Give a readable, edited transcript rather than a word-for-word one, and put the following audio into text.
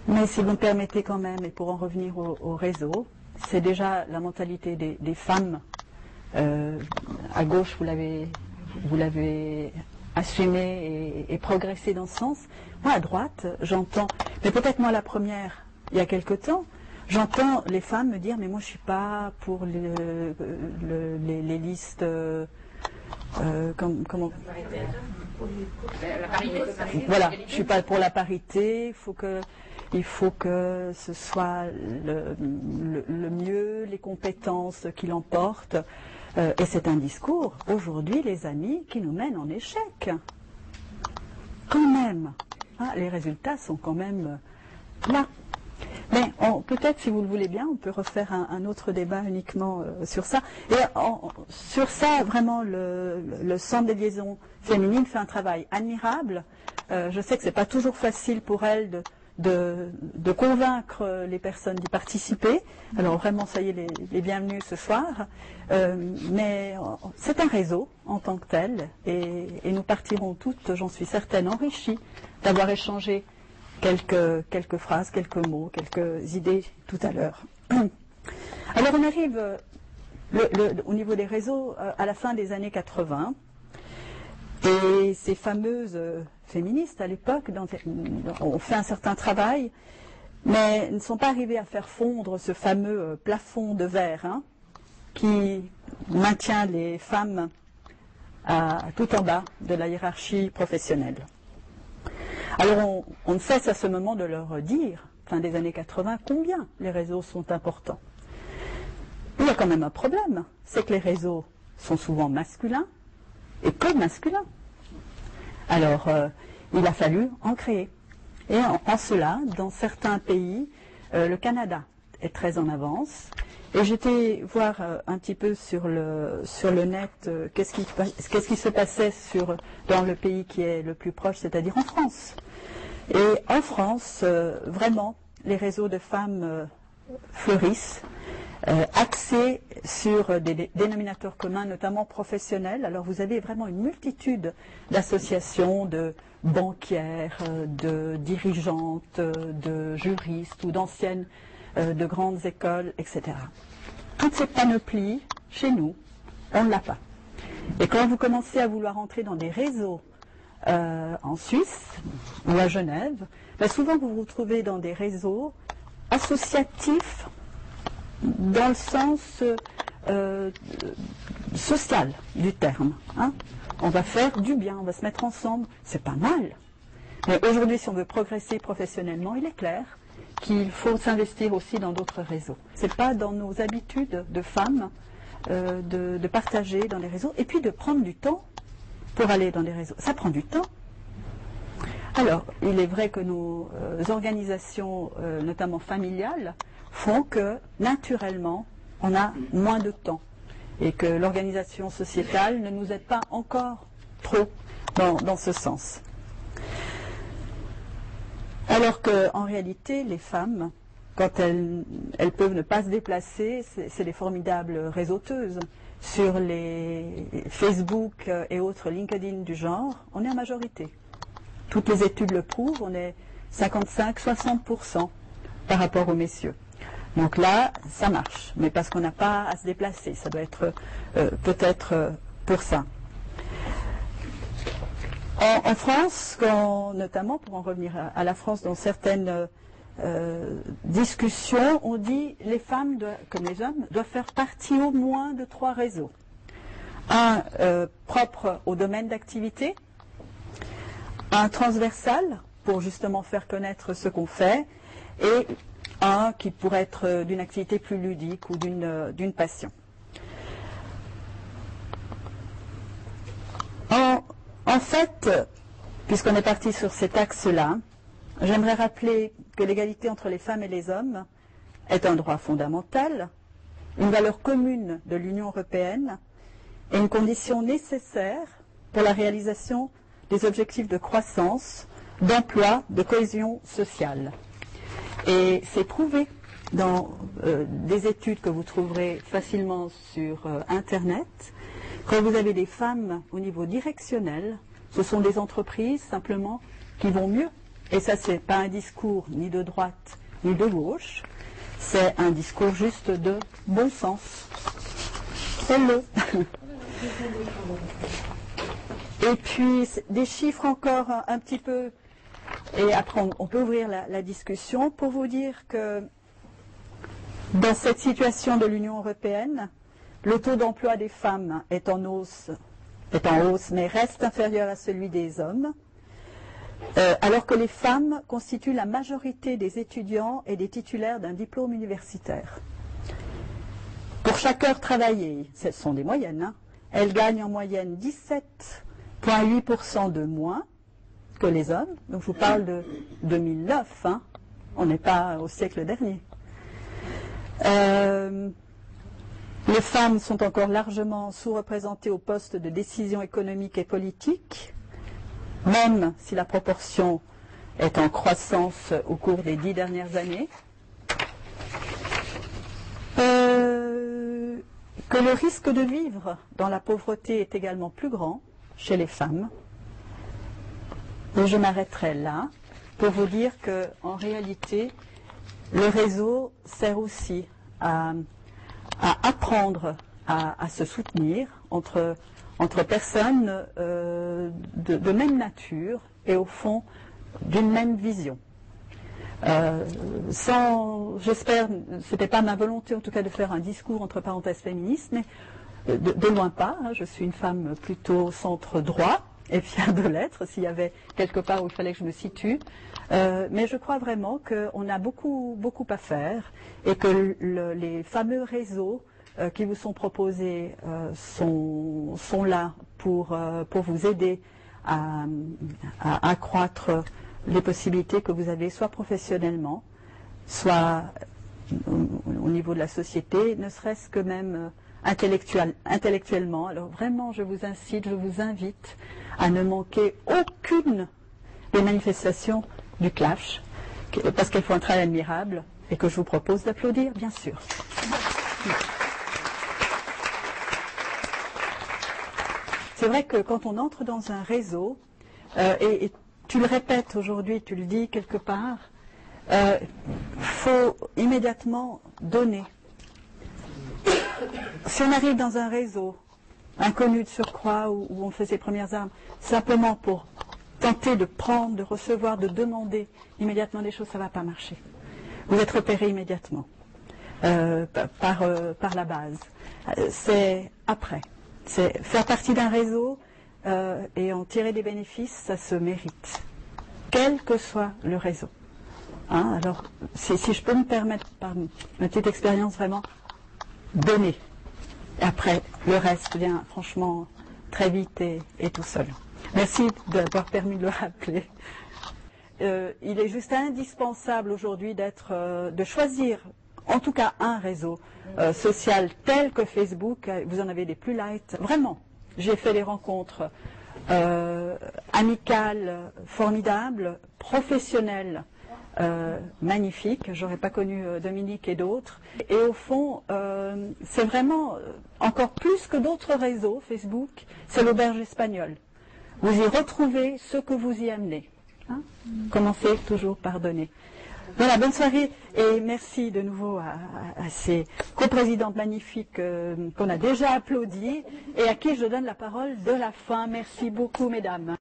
Mais si vous me permettez quand même, et pour en revenir au réseau, c'est déjà la mentalité des femmes. À gauche, vous l'avez assumé et progressé dans ce sens. Moi, à droite, j'entends, mais peut-être moi la première, il y a quelque temps, j'entends les femmes me dire, mais moi je suis pas pour les listes, comment la parité. Voilà, je suis pas pour la parité, il faut que ce soit le mieux, les compétences qui l'emportent. Et c'est un discours, aujourd'hui, les amis, qui nous mène en échec. Quand même. Ah, les résultats sont quand même là. Mais peut-être, si vous le voulez bien, on peut refaire un autre débat uniquement sur ça. Et sur ça, vraiment, le Centre des liaisons féminines fait un travail admirable. Je sais que ce n'est pas toujours facile pour elles de convaincre les personnes d'y participer. Alors vraiment, ça y est, les bienvenus ce soir. Mais c'est un réseau en tant que tel. Et nous partirons toutes, j'en suis certaine, enrichies d'avoir échangé quelques phrases, quelques mots, quelques idées tout à l'heure. Alors on arrive au niveau des réseaux à la fin des années 80 et ces fameuses féministes à l'époque ont fait un certain travail mais ne sont pas arrivées à faire fondre ce fameux plafond de verre qui maintient les femmes tout en bas de la hiérarchie professionnelle. Alors on ne cesse à ce moment de leur dire, fin des années 80, combien les réseaux sont importants. Il y a quand même un problème, c'est que les réseaux sont souvent masculins et que masculins. Alors il a fallu en créer. Et en cela, dans certains pays, le Canada est très en avance. Et j'étais voir un petit peu sur le net qu'est-ce qui se passait dans le pays qui est le plus proche, c'est-à-dire en France. Et en France, vraiment, les réseaux de femmes fleurissent, axés sur des dénominateurs communs, notamment professionnels. Alors vous avez vraiment une multitude d'associations, de banquières, de dirigeantes, de juristes ou d'anciennes de grandes écoles, etc. Toute cette panoplie, chez nous, on ne l'a pas. Et quand vous commencez à vouloir entrer dans des réseaux en Suisse ou à Genève, souvent vous vous retrouvez dans des réseaux associatifs dans le sens social du terme. On va faire du bien, on va se mettre ensemble, c'est pas mal. Mais aujourd'hui, si on veut progresser professionnellement, il est clair qu'il faut s'investir aussi dans d'autres réseaux. Ce n'est pas dans nos habitudes de femmes de partager dans les réseaux et puis de prendre du temps pour aller dans des réseaux. Ça prend du temps. Alors, il est vrai que nos organisations, notamment familiales, font que, naturellement, on a moins de temps et que l'organisation sociétale ne nous aide pas encore trop dans ce sens. Alors qu'en réalité, les femmes, quand elles peuvent ne pas se déplacer, c'est des formidables réseauteuses. Sur les Facebook et autres LinkedIn du genre, on est en majorité. Toutes les études le prouvent, on est 55-60% par rapport aux messieurs. Donc là, ça marche, mais parce qu'on n'a pas à se déplacer, ça doit être peut-être pour ça. En France, notamment pour en revenir à la France, dans certaines discussions, on dit les femmes, comme les hommes, doivent faire partie au moins de 3 réseaux. Un propre au domaine d'activité, un transversal pour justement faire connaître ce qu'on fait, et un qui pourrait être d'une activité plus ludique ou d'une passion. En fait, puisqu'on est parti sur cet axe-là, j'aimerais rappeler que l'égalité entre les femmes et les hommes est un droit fondamental, une valeur commune de l'Union européenne et une condition nécessaire pour la réalisation des objectifs de croissance, d'emploi, de cohésion sociale. Et c'est prouvé dans des études que vous trouverez facilement sur Internet. Quand vous avez des femmes au niveau directionnel, ce sont des entreprises simplement qui vont mieux et ça c'est pas un discours ni de droite ni de gauche, c'est un discours juste de bon sens. Faites-le. Et puis des chiffres encore un petit peu, et après on peut ouvrir la discussion pour vous dire que dans cette situation de l'Union européenne, le taux d'emploi des femmes est en hausse, mais reste inférieur à celui des hommes, alors que les femmes constituent la majorité des étudiants et des titulaires d'un diplôme universitaire. Pour chaque heure travaillée, ce sont des moyennes, hein, elles gagnent en moyenne 17,8% de moins que les hommes. Donc je vous parle de 2009, hein, on n'est pas au siècle dernier. Les femmes sont encore largement sous-représentées au poste de décision économique et politique, même si la proportion est en croissance au cours des 10 dernières années. Que le risque de vivre dans la pauvreté est également plus grand chez les femmes. Et je m'arrêterai là pour vous dire qu'en réalité, le réseau sert aussi à apprendre à se soutenir entre personnes de même nature et au fond d'une même vision. J'espère, ce n'était pas ma volonté en tout cas de faire un discours entre parenthèses féministe, mais de loin pas, hein, je suis une femme plutôt centre droit et fière de l'être, s'il y avait quelque part où il fallait que je me situe. Mais je crois vraiment qu'on a beaucoup à faire et que les fameux réseaux qui vous sont proposés sont là pour vous aider à accroître les possibilités que vous avez, soit professionnellement, soit au niveau de la société, ne serait-ce que même intellectuellement. Alors vraiment, je vous incite, je vous invite à ne manquer aucune des manifestations du Clash, parce qu'elles font un travail admirable et que je vous propose d'applaudir, bien sûr. C'est vrai que quand on entre dans un réseau, et tu le répètes aujourd'hui, tu le dis quelque part, faut immédiatement donner. Si on arrive dans un réseau, inconnu de surcroît, où on fait ses premières armes, simplement pour tenter de prendre, de recevoir, de demander immédiatement des choses, ça ne va pas marcher. Vous êtes repéré immédiatement par la base. C'est après. C'est faire partie d'un réseau et en tirer des bénéfices, ça se mérite, quel que soit le réseau. Hein, alors, si je peux me permettre, par ma petite expérience, vraiment, donner. Et après, le reste vient franchement très vite et tout seul. Merci d'avoir permis de le rappeler. Il est juste indispensable aujourd'hui de choisir, en tout cas un réseau social tel que Facebook. Vous en avez des plus light. Vraiment, j'ai fait des rencontres amicales, formidables, professionnelles, magnifiques. J'aurais pas connu Dominique et d'autres. Et au fond, c'est vraiment encore plus que d'autres réseaux, Facebook, c'est l'auberge espagnole. Vous y retrouvez ce que vous y amenez. Hein, commencez toujours par donner. Voilà, bonne soirée et merci de nouveau à ces coprésidentes magnifiques qu'on a déjà applaudi et à qui je donne la parole de la fin. Merci beaucoup, mesdames.